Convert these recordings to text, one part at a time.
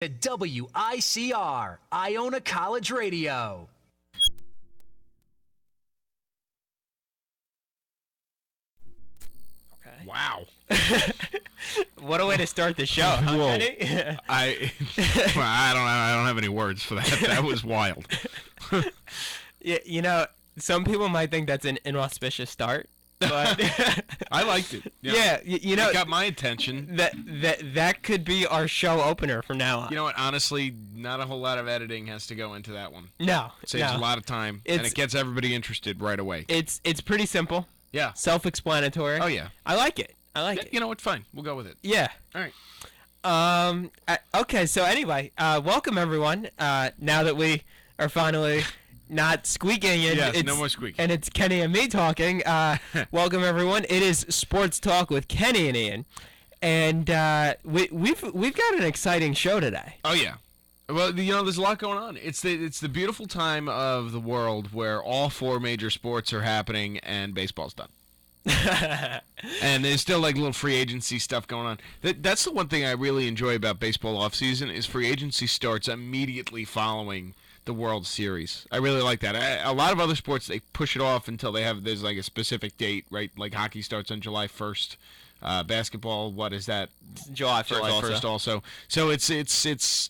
to WICR, Iona College Radio. Okay. Wow. What a way to start the show, huh, Whoa. Kenny? I don't have any words for that. That was wild. Yeah, some people might think that's an inauspicious start, but I liked it. yeah, It got my attention. that could be our show opener from now on. You know what? Honestly, not a whole lot of editing has to go into that one. No, It saves no. a lot of time, and It's- it gets everybody interested right away. It's pretty simple, Yeah. self-explanatory. Oh, yeah. I like it. it. You know what? Fine. We'll go with it. Yeah. All right. Okay. So anyway, welcome everyone. Now that we are finally not squeaking, and Yes, it's, no more squeaking. and it's Kenny and me talking. Welcome everyone. It is Sports Talk with Kenny and Ian, and we've got an exciting show today. Oh, yeah. Well, there's a lot going on. It's the beautiful time of the world where all four major sports are happening and baseball's done. And there's still like little free agency stuff going on. That's the one thing I really enjoy about baseball offseason is free agency starts immediately following the World Series. I really like that. A lot of other sports, they push it off until there's like a specific date, right? Like hockey starts on July 1st. Basketball, what is that? July 1st. July 1st also. So it's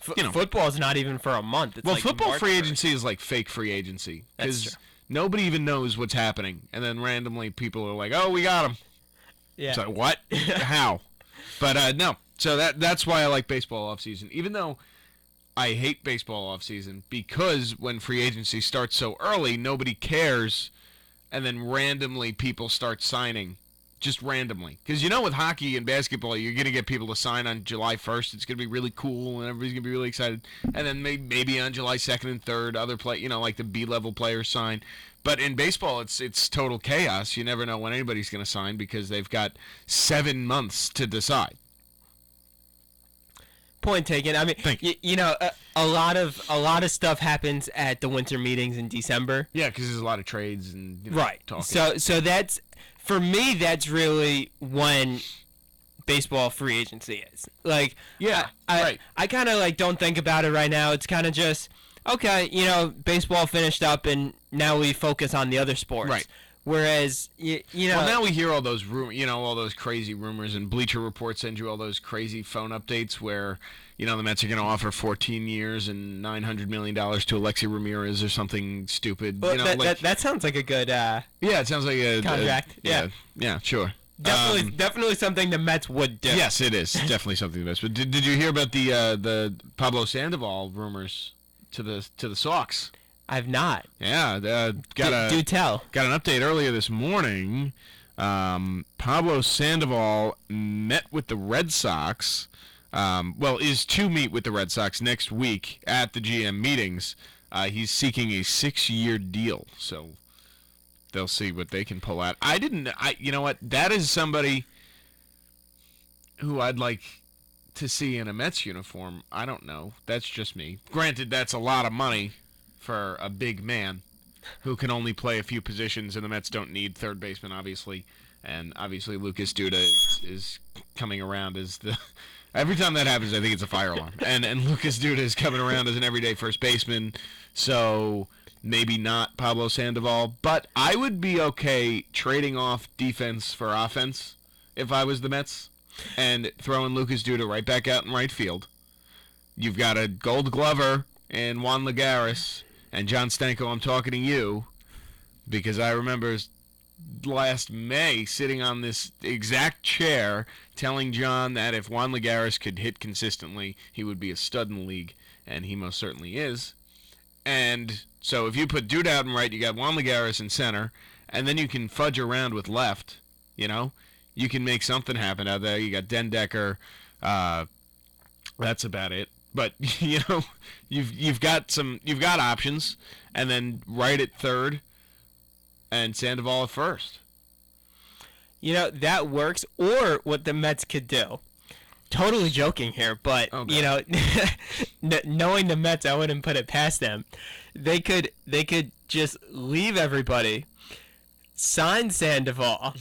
Football's not even for a month. It's well, like football March free 1st. agency is like fake free agency That's true. because nobody even knows what's happening, and then randomly people are like, "Oh, we got him." Yeah. It's like, what? How? But no. So that's why I like baseball offseason. Even though I hate baseball offseason because when free agency starts so early, nobody cares, and then randomly people start signing. Just randomly. Because with hockey and basketball, you're going to get people to sign on July 1st. It's going to be really cool, and everybody's going to be really excited. And then maybe on July 2nd and 3rd, other like the B-level players sign. But in baseball, it's total chaos. You never know when anybody's going to sign because they've got 7 months to decide. Point taken. I mean, Thank you. a lot of stuff happens at the winter meetings in December. Yeah, because there's a lot of trades and Right. talking. So that's, for me, that's really when baseball free agency is. Like, Yeah, right. I kind of like don't think about it right now. It's kind of just, okay, baseball finished up and now we focus on the other sports. Right. Whereas, Well, now we hear all those all those crazy rumors, and Bleacher Report sends you all those crazy phone updates where, the Mets are going to offer 14 years and $900 million to Alexi Ramirez or something stupid. well, that sounds like a good yeah, it sounds like a contract. Yeah, sure. Definitely something the Mets would do. Yes, it is definitely something the Mets. But did you hear about the Pablo Sandoval rumors to the Sox? I've not. Yeah, Do tell. Got an update earlier this morning. Pablo Sandoval met with the Red Sox. Is to meet with the Red Sox next week at the GM meetings. He's seeking a 6-year deal, so they'll see what they can pull out. You know what? That is somebody who I'd like to see in a Mets uniform. I don't know. That's just me. Granted, that's a lot of money for a big man who can only play a few positions, and the Mets don't need third baseman, obviously. And obviously Lucas Duda is coming around as the... Every time that happens, I think it's a fire alarm. And Lucas Duda is coming around as an everyday first baseman, so maybe not Pablo Sandoval. But I would be okay trading off defense for offense if I was the Mets and throwing Lucas Duda right back out in right field. You've got a Gold Glover and Juan Lagares. And John Stanko, I'm talking to you because I remember last May sitting on this exact chair telling John that if Juan Lagares could hit consistently, he would be a stud in the league, and he most certainly is. And so if you put Dude out in right, you got Juan Lagares in center, and then you can fudge around with left, You can make something happen out there. You got Den Decker. That's about it. But you've got options, and then right at third, and Sandoval at first. That works. Or what the Mets could do. Totally joking here, but knowing the Mets, I wouldn't put it past them. They could just leave everybody, sign Sandoval,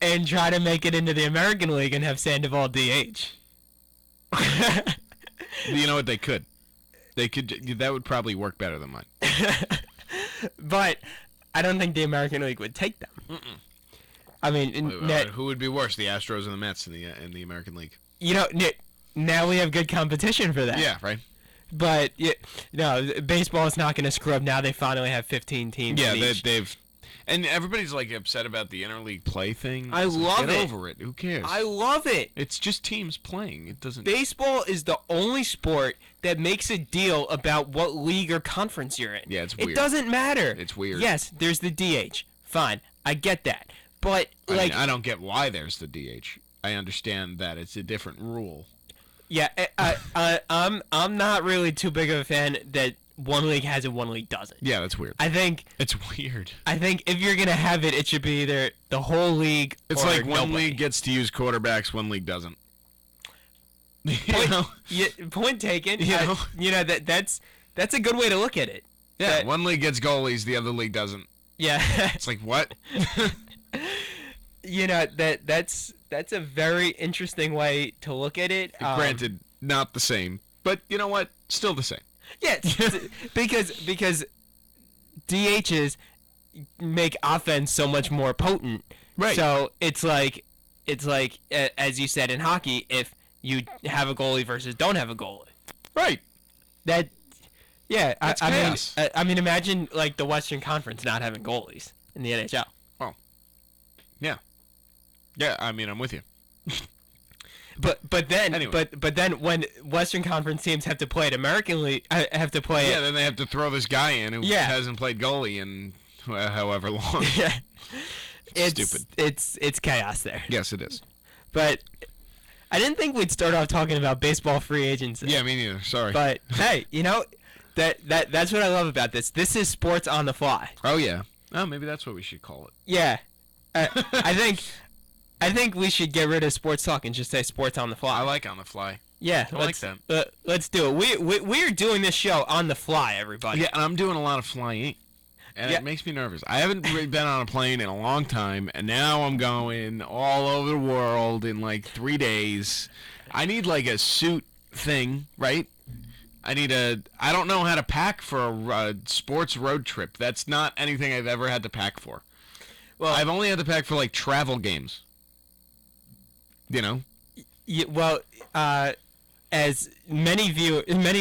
and try to make it into the American League and have Sandoval DH. You know what? They could. They could. That would probably work better than mine. But I don't think the American League would take them. I mean, Who would be worse, the Astros or the Mets in the American League? You know, now we have good competition for that. Yeah, right. But no, baseball is not going to screw up. Now they finally have 15 teams. Yeah, each. they've. And everybody's like upset about the interleague play thing. I love Get it. over it. Who cares? I love it. It's just teams playing. It doesn't. Baseball is the only sport that makes a deal about what league or conference you're in. Yeah, it's weird. It doesn't matter. It's weird. Yes, there's the DH. Fine, I get that. But I don't get why there's the DH. I understand that it's a different rule. Yeah, I'm not really too big of a fan that one league has it, one league doesn't. Yeah, that's weird. I think It's weird. I think if you're gonna have it, it should be either the whole league. It's or like one nobody. league gets to use quarterbacks, one league doesn't. You Point, know? point taken. You know? That's a good way to look at it. Yeah, That- one league gets goalies, the other league doesn't. Yeah. It's like, what? That's a very interesting way to look at it. Granted, not the same. But you know what? Still the same. Yeah, because DHs make offense so much more potent. Right. So it's like as you said in hockey, if you have a goalie versus don't have a goalie. Right. That yeah, That's I chaos. mean I mean imagine like the Western Conference not having goalies in the NHL. Yeah. Yeah, I mean, I'm with you. But then Anyway. but then when Western Conference teams have to play at American League, have to play Yeah, then they have to throw this guy in who Yeah. hasn't played goalie in however long. yeah. It's Stupid. It's chaos there. Yes, it is. But I didn't think we'd start off talking about baseball free agency. Yeah, me neither. Sorry. But hey, that's what I love about this. This is sports on the fly. Oh, yeah. Oh, maybe that's what we should call it. Yeah. I think we should get rid of sports talk and just say sports on the fly. I like on the fly. Yeah, I like that. Let's do it. We're doing this show on the fly, everybody. Yeah, and I'm doing a lot of flying. And Yeah. it makes me nervous. I haven't really been on a plane in a long time, and now I'm going all over the world in like 3 days. I need like a suit thing, right? I don't know how to pack for a sports road trip. That's not anything I've ever had to pack for. Well, I've only had to pack for like travel games. You know? as many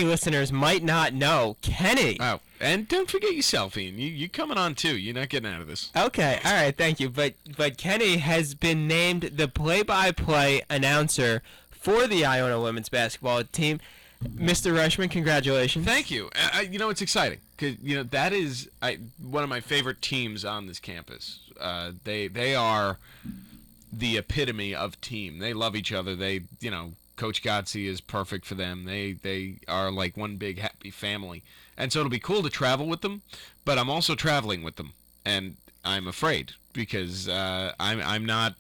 listeners might not know, Kenny. Oh, and don't forget yourself, Ian. You coming on too. You're not getting out of this. Okay, all right, thank you. But Kenny has been named the play-by-play announcer for the Iona women's basketball team. Mr. Rushman, congratulations. Thank you. It's exciting because that is one of my favorite teams on this campus. They are the epitome of team. They love each other. Coach Gotze is perfect for them. They are like one big happy family. And so it'll be cool to travel with them, but I'm also traveling with them, and I'm afraid because I'm not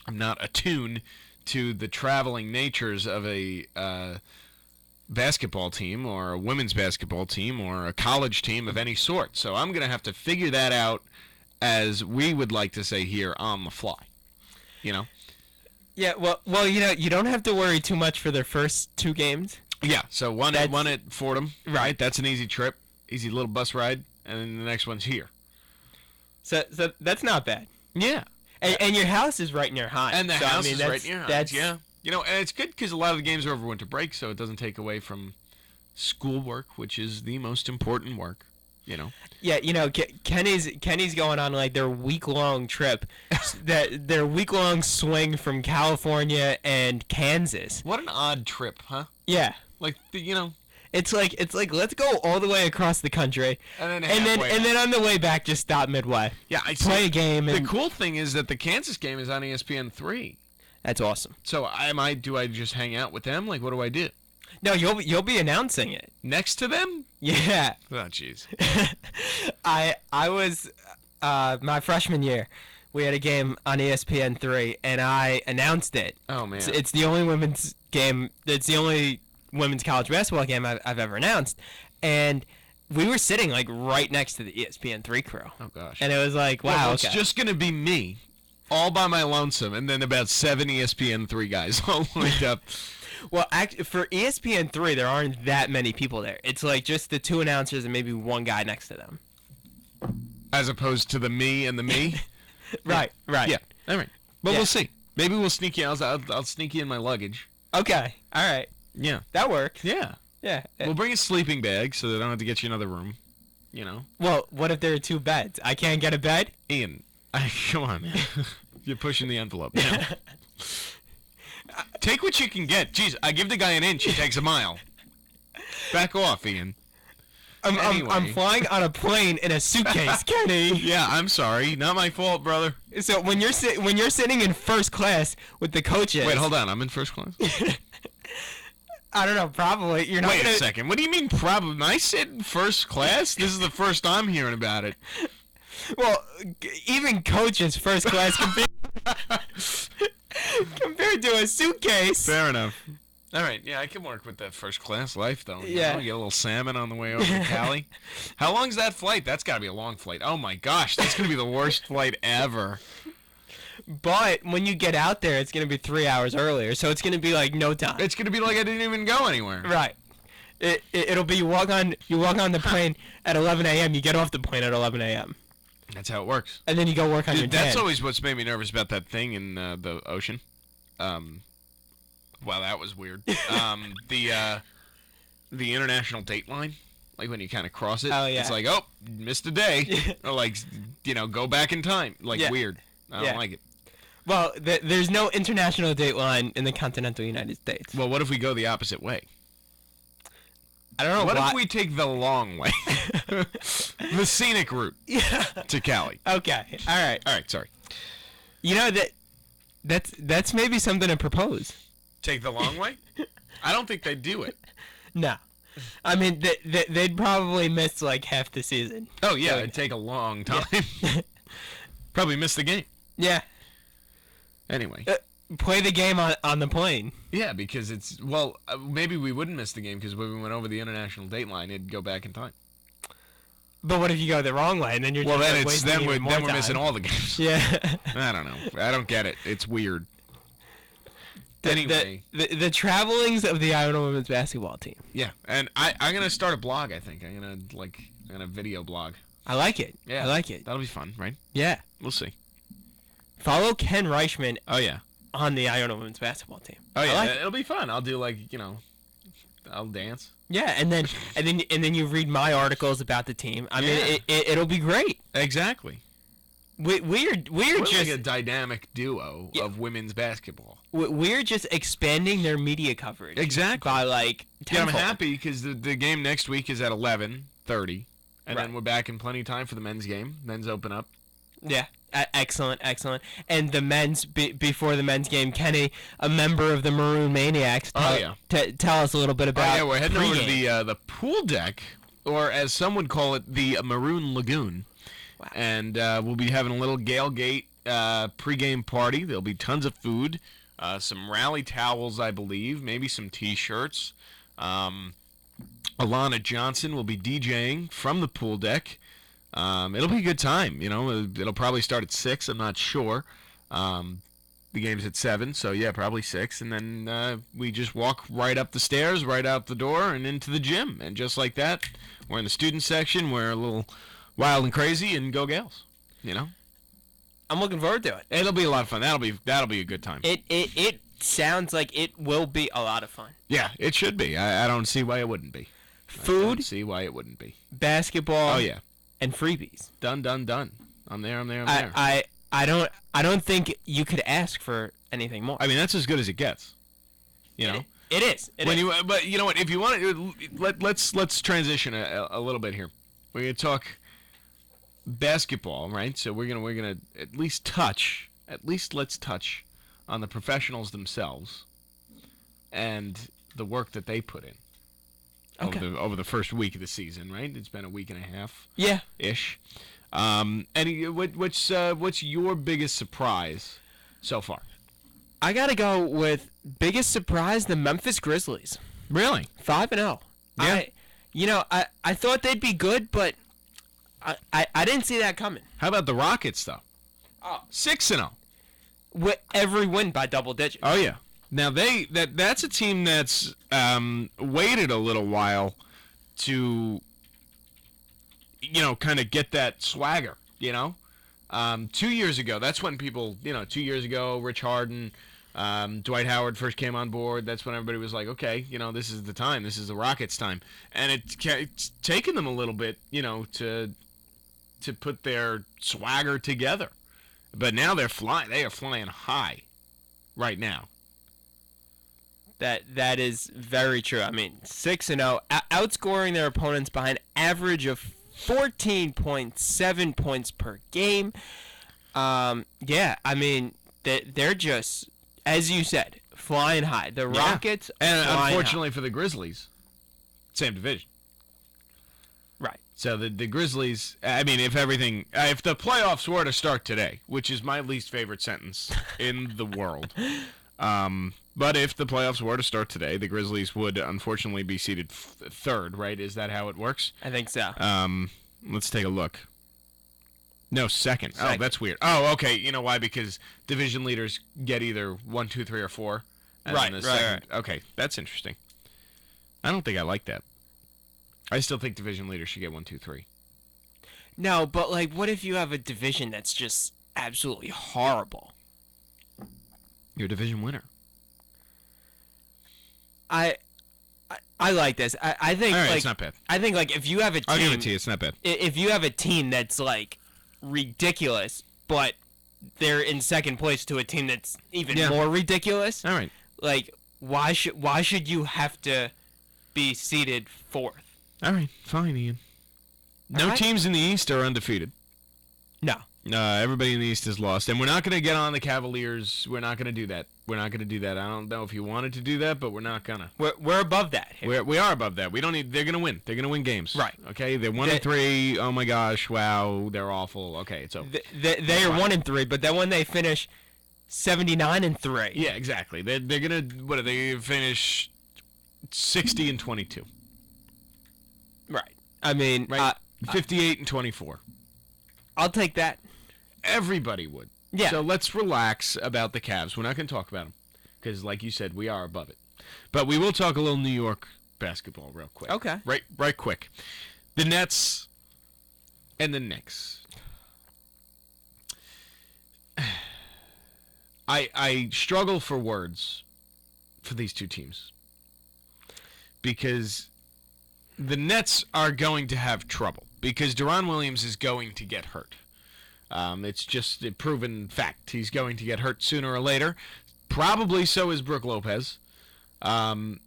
attuned to the traveling natures of a basketball team or a women's basketball team or a college team of any sort. So I'm going to have to figure that out, as we would like to say here, on the fly. Yeah, well, you don't have to worry too much for their first 2 games. Yeah, so one at Fordham, Right. That's an easy trip, easy little bus ride, and then the next one's here. So that's not bad. Yeah. And your house is right near Hines. And the so, house I mean, is right near Hines, that's, yeah. And it's good because a lot of the games are over winter break, so it doesn't take away from schoolwork, which is the most important work, Yeah, Kenny's going on like their week-long trip, their week-long swing from California and Kansas. What an odd trip, huh? Yeah. Like, It's like let's go all the way across the country, and then on the way back just stop midway. Yeah, I play see. a game. The And cool thing is that the Kansas game is on ESPN3. that's awesome. So do I just hang out with them? Like, what do I do? No, you'll be announcing it. Next to them? Yeah. Oh, jeez. I was my freshman year. We had a game on ESPN3, and I announced it. Oh man. It's the only women's game. It's the only women's college basketball game I've ever announced, and we were sitting like right next to the ESPN3 crew. Oh gosh. And it was like, wow, Well, okay. it's just gonna be me, all by my lonesome, and then about 7 ESPN3 guys all lined up. Well, for ESPN3, there aren't that many people there. It's like just the two announcers and maybe one guy next to them. As opposed to the me and the me? Right. Yeah, all right. But Yeah. we'll see. Maybe we'll sneak you. I'll sneak you in my luggage. Okay. All right. Yeah. That works. Yeah. Yeah. We'll bring a sleeping bag so they don't have to get you another room. You know? Well, what if there are two beds? I can't get a bed? Ian, come on, man. You're pushing the envelope. No. Take what you can get. Jeez, I give the guy an inch, he takes a mile. Back off, Ian. I'm Anyway. flying on a plane in a suitcase, Kenny. Yeah, I'm sorry. Not my fault, brother. So when you're sitting in first class with the coaches. Wait, hold on. I'm in first class. I don't know. Probably you're not. Wait gonna, a second. What do you mean probably? I sit in first class? This is the first I'm hearing about it. Well, even coaches first class compared to a suitcase. Fair enough. All right, yeah, I can work with that first class life, though. You Yeah. know, get a little salmon on the way over to Cali. How long's that flight? That's got to be a long flight. Oh my gosh, that's gonna be the worst flight ever. But when you get out there, it's gonna be 3 hours earlier, so it's gonna be like no time. It's gonna be like I didn't even go anywhere. Right. It'll be you walk on the plane at 11 a.m. You get off the plane at 11 a.m. That's how it works. and then you go work on your That's tan. always what's made me nervous about that thing in the ocean. Wow, that was weird. The international date line, like when you kind of cross it. Oh, yeah. It's like, oh, missed a day, or like, go back in time. Like Yeah. weird. I don't Yeah. like it. Well, there's no international date line in the continental United States. Well, what if we go the opposite way? I don't know What why. if we take the long way, the scenic route Yeah. to Cali? Okay. All right. All right, sorry. You know that's maybe something to propose. Take the long way? I don't think they'd do it. No. I mean, they'd probably miss like half the season. Oh yeah, So- it'd take a long time. Probably miss the game. Yeah. Anyway. Play the game on the plane. Yeah, because maybe we wouldn't miss the game because when we went over the international date line, it'd go back in time. But what if you go the wrong way and then you're Well, just then like, it's wasting even more we're time? missing all the games. Yeah. I don't know. I don't get it. It's weird. The- Anyway, the travelings of the Iona women's basketball team. yeah, and I'm gonna start a blog. I think I'm gonna video blog. I like it. Yeah, I like it. That'll be fun, right? Yeah. We'll see. Follow Ken Reichman Oh yeah. on the Iona women's basketball team. Oh yeah. I like it. It'll be fun. I'll do I'll dance. Yeah, and then you read my articles about the team. I mean, Yeah. it'll be great. Exactly. We're We're just like a dynamic duo of women's basketball. we're just expanding their media coverage. Exactly. By like Yeah, I'm tenfold. happy because the game next week is at 11:30, and Right. then we're back in plenty of time for the men's game. Men's open up. Yeah, excellent. And the men's before the men's game, Kenny, a member of the Maroon Maniacs. Tell us a little bit about. Oh yeah, we're heading over to pregame. the pool deck, or as some would call it, the Maroon Lagoon. Wow. And we'll be having a little Galegate pregame party. There'll be tons of food, some rally towels, I believe, maybe some T-shirts. Alana Johnson will be DJing from the pool deck. It'll be a good time. It'll probably start at 6. I'm not sure. The game's at 7, so yeah, probably 6. And then we just walk right up the stairs, right out the door, and into the gym. And just like that, we're in the student section. We're a little wild and crazy, and go Gales. I'm looking forward to it. It'll be a lot of fun. That'll be a good time. It sounds like it will be a lot of fun. Yeah, it should be. I don't see why it wouldn't be. I Food, don't see why it wouldn't be. basketball, Oh yeah, and freebies. done. I'm there. I don't think you could ask for anything more. I mean, that's as good as it gets. It is. But you know what? If you want to, let's transition a little bit here. We're gonna talk basketball, right? So we're gonna at least let's touch on the professionals themselves and the work that they put in over the first week of the season, right? It's been a week and a half Yeah. ish. And what's your biggest surprise so far? I gotta go with biggest surprise: the Memphis Grizzlies, Really? 5-0. Yeah. I thought they'd be good, but I didn't see that coming. How about the Rockets though? Oh. 6-0. With every win by double digits. Oh yeah. Now that's a team that's waited a little while to, kind of get that swagger. 2 years ago, that's when people, 2 years ago, Rich Harden, Dwight Howard first came on board. That's when everybody was like, okay, this is the time. This is the Rockets' time. And it's taken them a little bit, to put their swagger together. But now they're flying. They are flying high right now. That is very true. I mean, 6-0, outscoring their opponents by an average of 14.7 points per game. Yeah, I mean, they're just, as you said, flying high. The Rockets, and unfortunately high. For the Grizzlies, same division. Right. So the Grizzlies, I mean, if the playoffs were to start today, which is my least favorite sentence in the world, but if the playoffs were to start today, the Grizzlies would unfortunately be seeded third, right? Is that how it works? I think so. Let's take a look. No, second. Second. Oh, that's weird. Oh, okay. You know why? Because division leaders get either 1, 2, 3, or 4. And Right, then the right, second, right. Okay, that's interesting. I don't think I like that. I still think division leaders should get 1, 2, 3. No, but what if you have a division that's just absolutely horrible? You're a division winner. I like this. I think all right, it's not bad. I think if you have a team, I'll give it to you. It's not bad. If you have a team that's ridiculous, but they're in second place to a team that's even more ridiculous. All right. Why should you have to be seeded fourth? All right, fine, Ian. No teams in the East are undefeated. No. Everybody in the East is lost, and we're not going to get on the Cavaliers. We're not going to do that. I don't know if you wanted to do that, but we're not gonna. We're above that. We are above that. We don't need. They're going to win. They're going to win games. Right. Okay. They're 1-3. Oh my gosh! Wow. They're awful. Okay. So they are 1-3, but then when they finish 79-3. Yeah, exactly. They're gonna. What do they finish? 60-22. Right. I mean, right. 58-24. I'll take that. Everybody would. Yeah. So let's relax about the Cavs. We're not going to talk about them because, like you said, we are above it. But we will talk a little New York basketball real quick. Okay. Right quick. The Nets and the Knicks. I struggle for words for these two teams because the Nets are going to have trouble because Deron Williams is going to get hurt. It's just a proven fact. He's going to get hurt sooner or later. Probably so is Brook Lopez. And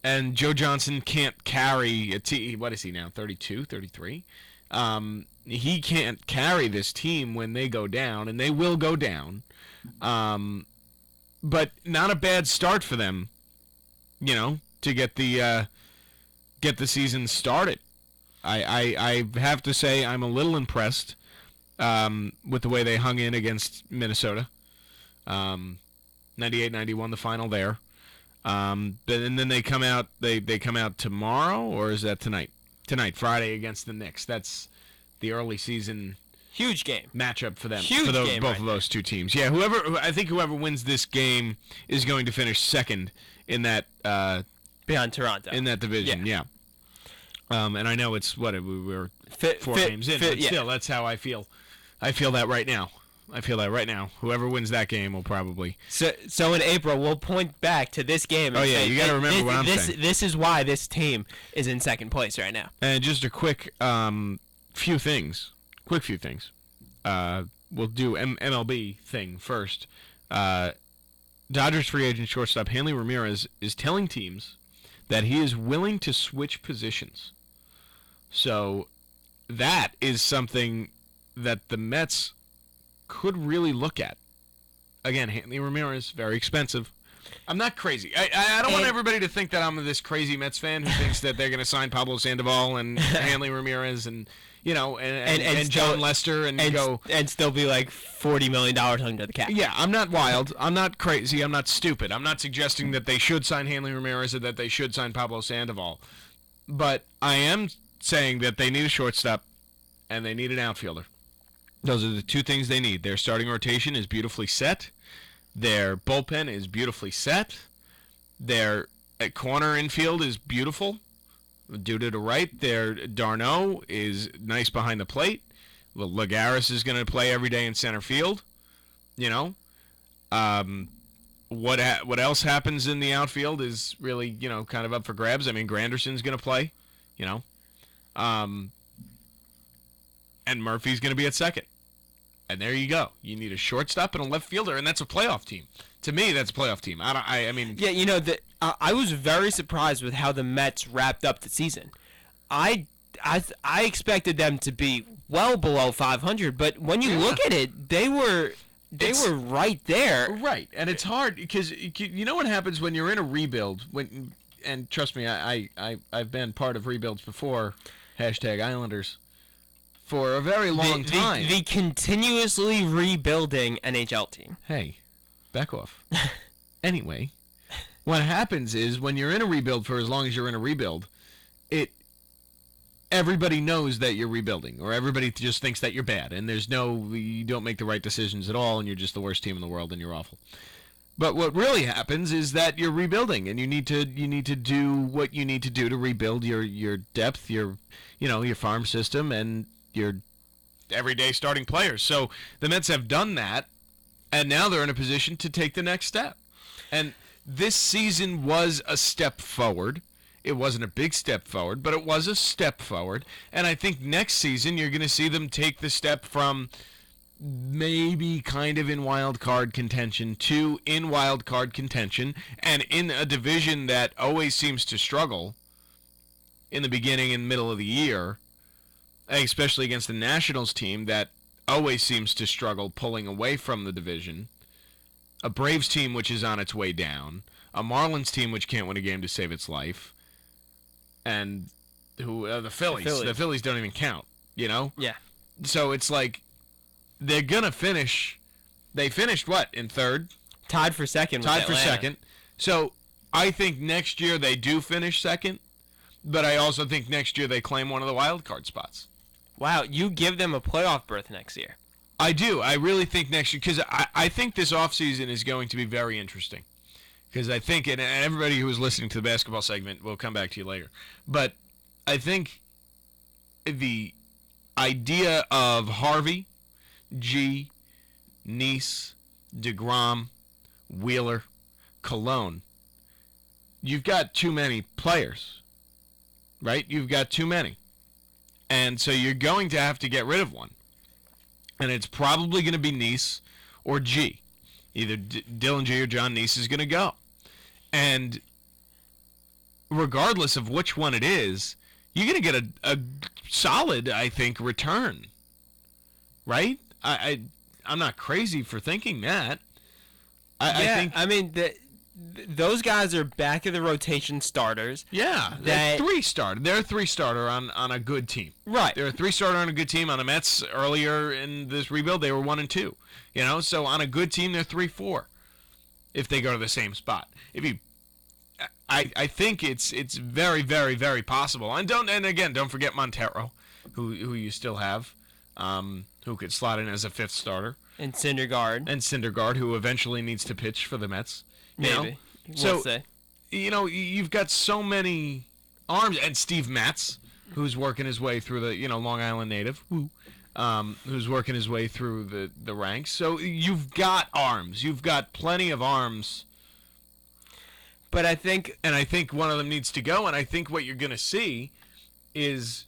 Joe Johnson can't carry a team. What is he now, 32, 33? He can't carry this team when they go down, and they will go down. But not a bad start for them, to get the season started. I have to say I'm a little impressed with the way they hung in against Minnesota. 98-91 the final there. And then they come out tomorrow, or is that tonight? Tonight, Friday, against the Knicks. That's the early season huge game matchup for them. Huge for game both right of those two teams. Yeah, whoever wins this game is going to finish second in that behind Toronto in that division. Yeah. And I know it's we were 4 games in, but still, that's how I feel. I feel that right now. Whoever wins that game will probably. So in April, we'll point back to this game. And you got to remember what I'm saying. This is why this team is in second place right now. And just a quick few things. We'll do MLB thing first. Dodgers free agent shortstop Hanley Ramirez is telling teams that he is willing to switch positions. So that is something that the Mets could really look at. Again, Hanley Ramirez, very expensive. I'm not crazy. I don't want everybody to think that I'm this crazy Mets fan who thinks that they're going to sign Pablo Sandoval and Hanley Ramirez and John Lester and still be like $40 million under the cap. Yeah, I'm not wild. I'm not crazy. I'm not stupid. I'm not suggesting that they should sign Hanley Ramirez or that they should sign Pablo Sandoval. But I am saying that they need a shortstop and they need an outfielder. Those are the two things they need. Their starting rotation is beautifully set. Their bullpen is beautifully set. Their corner infield is beautiful. Due to the right, their Darno is nice behind the plate. Lagares is going to play every day in center field. You know, what else happens in the outfield is really, kind of up for grabs. I mean, Granderson's going to play. And Murphy's going to be at second. And there you go. You need a shortstop and a left fielder, and that's a playoff team. To me, that's a playoff team. I mean. Yeah, I was very surprised with how the Mets wrapped up the season. I expected them to be well below 500, but when you look at it, they were right there. Right, and it's hard because you know what happens when you're in a rebuild. And trust me, I've been part of rebuilds before. #Islanders. For a very long time. The continuously rebuilding NHL team. Hey, back off. Anyway, what happens is when you're in a rebuild for as long as you're in a rebuild, everybody knows that you're rebuilding, or everybody just thinks that you're bad, and you don't make the right decisions at all, and you're just the worst team in the world, and you're awful. But what really happens is that you're rebuilding, and you need to do what you need to do to rebuild your depth, your farm system, and your everyday starting players. So the Mets have done that, and now they're in a position to take the next step. And this season was a step forward. It wasn't a big step forward, but it was a step forward. And I think next season you're going to see them take the step from maybe kind of in wild card contention to in wild card contention, and in a division that always seems to struggle in the beginning and middle of the year, especially against the Nationals team that always seems to struggle pulling away from the division, a Braves team which is on its way down, a Marlins team which can't win a game to save its life, and the Phillies. The Phillies don't even count, Yeah. So it's like they're going to finish. They finished, in third? Tied for second. So I think next year they do finish second, but I also think next year they claim one of the wild card spots. Wow, you give them a playoff berth next year. I do. I really think next year, because I think this offseason is going to be very interesting. Because I think, and everybody who is listening to the basketball segment will come back to you later, but I think the idea of Harvey, G, Neese, DeGrom, Wheeler, Cologne, you've got too many players, right? You've got too many. And so you're going to have to get rid of one. And it's probably going to be Neese or G. Either Dylan G or John Neese is going to go. And regardless of which one it is, you're going to get a solid, I think, return. Right? I'm not crazy for thinking that. I mean, those guys are back of the rotation starters. Yeah, they're three-starter. They're a three-starter on a good team. Right. They're a three-starter on a good team. On the Mets earlier in this rebuild, they were 1 and 2. So on a good team, they're 3-4. If they go to the same spot, I think it's very, very, very possible. And again, don't forget Montero, who you still have, who could slot in as a fifth starter. And Syndergaard, who eventually needs to pitch for the Mets. Maybe. We'll say. You've got so many arms, and Steve Matz, who's working his way through the Long Island native, who's working his way through the ranks. So you've got arms. You've got plenty of arms. But I think one of them needs to go, and I think what you're going to see is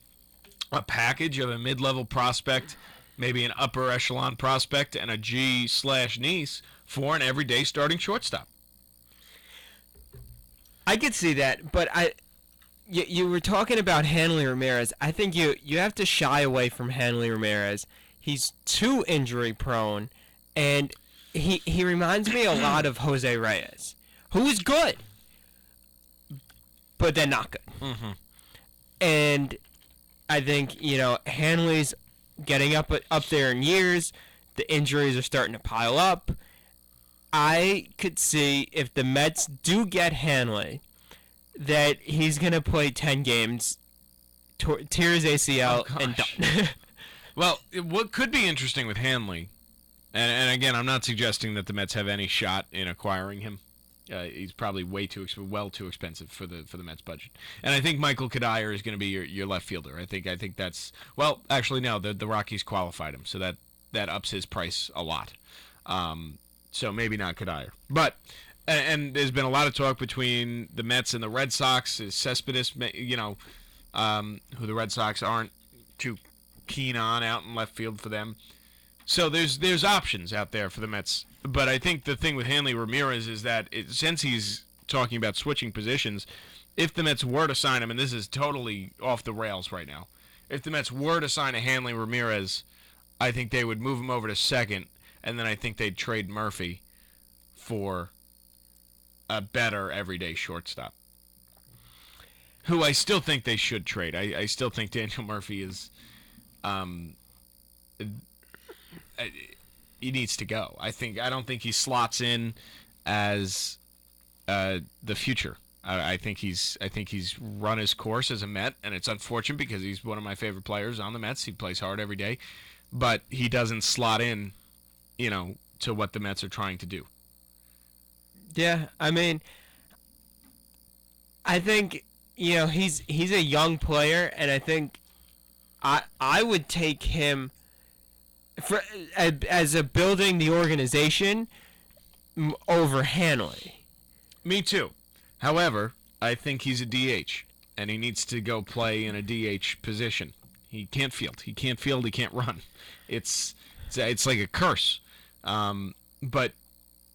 a package of a mid-level prospect, maybe an upper echelon prospect, and a G/Neese for an everyday starting shortstop. I could see that, but you were talking about Hanley Ramirez. I think you have to shy away from Hanley Ramirez. He's too injury prone, and he reminds me a lot of Jose Reyes, who is good, but they're not good. Mm-hmm. And I think Hanley's getting up there in years. The injuries are starting to pile up. I could see if the Mets do get Hanley, that he's going to play 10 games, tear his ACL, and done. Well, what could be interesting with Hanley, And again, I'm not suggesting that the Mets have any shot in acquiring him. He's probably well too expensive for the Mets budget. And I think Michael Kadire is going to be your left fielder. I think that's actually no, the Rockies qualified him, so that ups his price a lot. So maybe not Kadire, but and there's been a lot of talk between the Mets and the Red Sox. Is Cespedes, who the Red Sox aren't too keen on out in left field for them. So there's options out there for the Mets. But I think the thing with Hanley Ramirez is that since he's talking about switching positions, if the Mets were to sign him, and this is totally off the rails right now, if the Mets were to sign a Hanley Ramirez, I think they would move him over to second, and then I think they'd trade Murphy for a better everyday shortstop, who I still think they should trade. I still think Daniel Murphy is he needs to go. I don't think he slots in as the future. I think he's run his course as a Met, and it's unfortunate because he's one of my favorite players on the Mets. He plays hard every day, but he doesn't slot in, to what the Mets are trying to do. Yeah, I mean, I think he's a young player, and I think I would take him as a building the organization over Hanley. Me too. However, I think he's a DH, and he needs to go play in a DH position. He can't field. He can't run. It's like a curse. But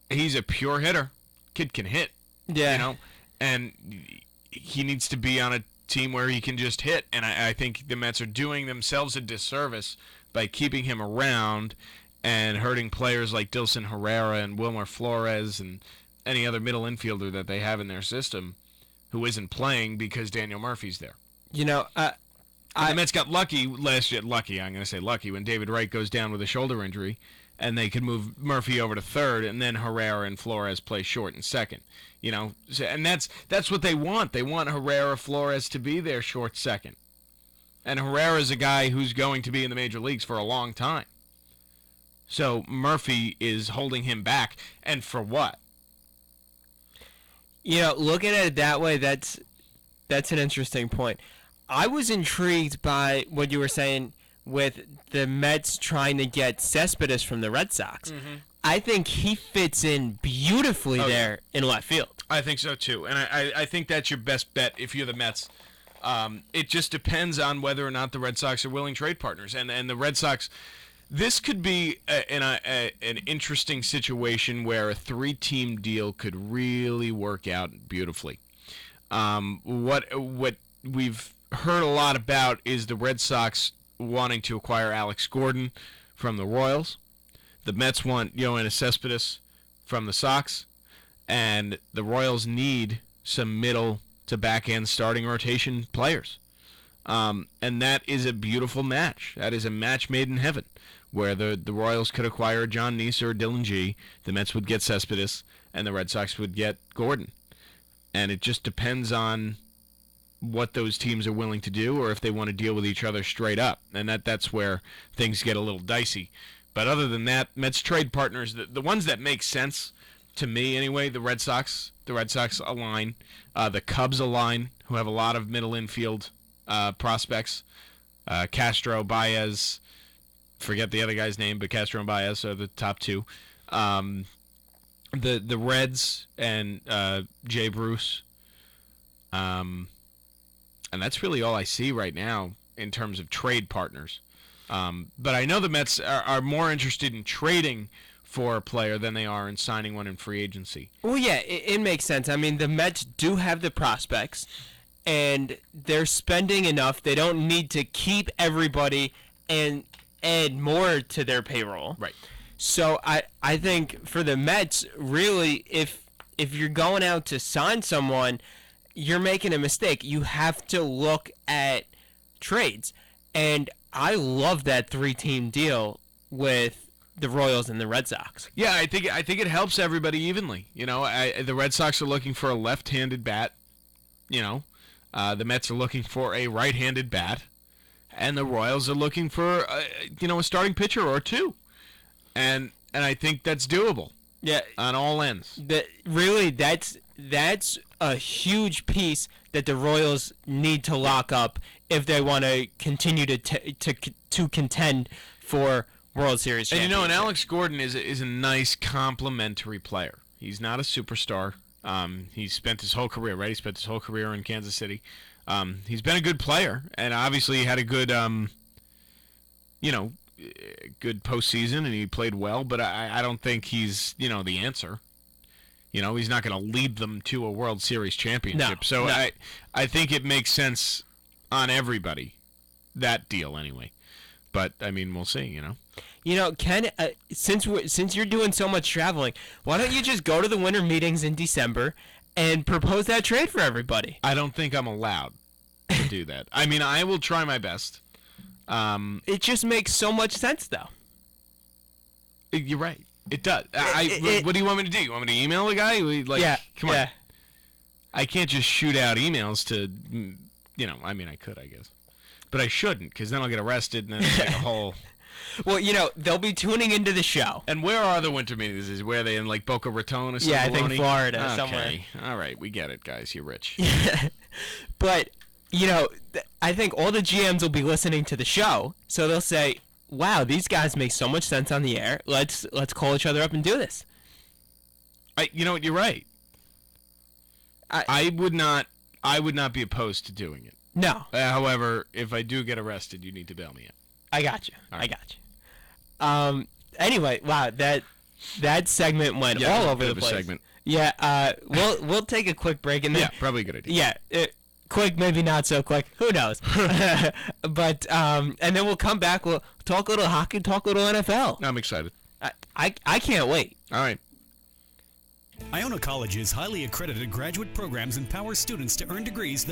he's a pure hitter. Kid can hit. Yeah. And he needs to be on a team where he can just hit. And I think the Mets are doing themselves a disservice by keeping him around and hurting players like Dilson Herrera and Wilmer Flores and any other middle infielder that they have in their system who isn't playing because Daniel Murphy's there. The Mets got lucky last year. I'm going to say lucky when David Wright goes down with a shoulder injury, and they could move Murphy over to third, and then Herrera and Flores play short and second. And that's what they want. They want Herrera, Flores to be their short second. And Herrera's a guy who's going to be in the major leagues for a long time. So Murphy is holding him back, and for what? Looking at it that way, that's an interesting point. I was intrigued by what you were saying with the Mets trying to get Cespedes from the Red Sox. Mm-hmm. I think he fits in beautifully there in left field. I think so too, and I think that's your best bet if you're the Mets. It just depends on whether or not the Red Sox are willing trade partners, and the Red Sox. This could be an interesting situation where a 3-team deal could really work out beautifully. What we've heard a lot about is the Red Sox wanting to acquire Alex Gordon from the Royals. The Mets want Yoenis Cespedes from the Sox, and the Royals need some middle to back end starting rotation players. And that is a beautiful match. That is a match made in heaven, where the Royals could acquire John Neese or Dylan G. The Mets would get Cespedes, and the Red Sox would get Gordon. And it just depends on what those teams are willing to do, or if they want to deal with each other straight up. And that's where things get a little dicey. But other than that, Mets trade partners, the ones that make sense to me anyway, the Red Sox align, the Cubs align, who have a lot of middle infield prospects. Castro, Baez, forget the other guy's name, but Castro and Baez are the top two. The Reds and Jay Bruce. And that's really all I see right now in terms of trade partners. But I know the Mets are more interested in trading for a player than they are in signing one in free agency. Well, yeah, it makes sense. I mean, the Mets do have the prospects, and they're spending enough. They don't need to keep everybody and add more to their payroll. Right. So I think for the Mets, really, if you're going out to sign someone, you're making a mistake. You have to look at trades. And I love that 3-team deal with the Royals and the Red Sox. Yeah, I think it helps everybody evenly. The Red Sox are looking for a left-handed bat. The Mets are looking for a right-handed bat, and the Royals are looking for a starting pitcher or two. And and I think that's doable. Yeah, on all ends. That's a huge piece that the Royals need to lock up if they want to continue to contend for World Series championship. And Alex Gordon is a nice complementary player. He's not a superstar. He's spent his whole career, right? He spent his whole career in Kansas City. He's been a good player, and obviously he had a good, good postseason, and he played well. But I don't think he's, the answer. He's not going to lead them to a World Series championship. I think it makes sense on everybody, that deal anyway. But we'll see. Ken, since you're doing so much traveling, why don't you just go to the winter meetings in December and propose that trade for everybody? I don't think I'm allowed to do that. I will try my best. It just makes so much sense, though. You're right. It does. What do you want me to do? You want me to email the guy? Come on. I can't just shoot out emails to, I could, I guess. But I shouldn't, because then I'll get arrested, and then it's like a whole... Well, they'll be tuning into the show. And where are the winter meetings? Is where they in, Boca Raton or something? Yeah, I think Florida somewhere. Okay. All right, we get it, guys. You're rich. But, I think all the GMs will be listening to the show, so they'll say, wow, these guys make so much sense on the air. Let's call each other up and do this. You're right. I would not be opposed to doing it. No. However, if I do get arrested, you need to bail me out. I got you. Right. I got you. Anyway, wow, that segment went all over the place. Segment. Yeah. We'll take a quick break and then. Yeah, probably a good idea. Yeah. Quick, maybe not so quick. Who knows? But and then we'll come back. We'll talk a little hockey, talk a little NFL. I'm excited. I can't wait. All right. Iona College's highly accredited graduate programs empower students to earn degrees that